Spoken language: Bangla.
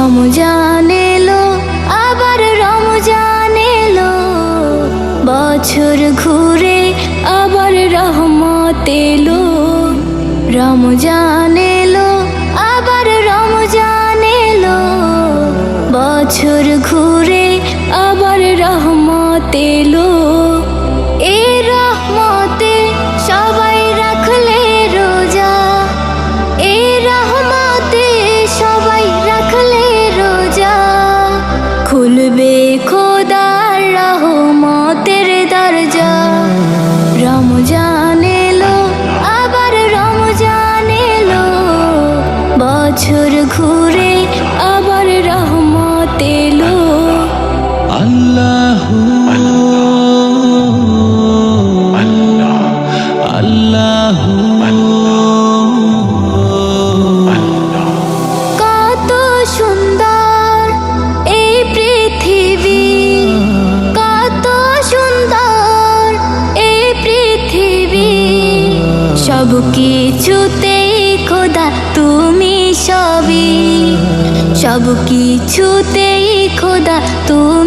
রমজান এলো, আবার রমজান এলো, বছর ঘুরে আবার রহমত এলো। রমজান এলো, আবার রমজান এলো, বছর ঘুরে আবার রহমত এলো। এই রহমতে সবাই রাখলে রোজা, এই রহমতে সবাই রাখলে রোজা। খুলবে খোদার রহমতের দরজা। রমজান এলো, আবার রমজান এলো, বছর ঘুরে আবার রহমত এলো। আল্লাহু আল্লাহু কত সুন্দর এই পৃথিবী, কত সুন্দর এই পৃথিবী, সব কিছুতেই খোদা তুমি সবই, সব কিছুতেই খোদা তুমি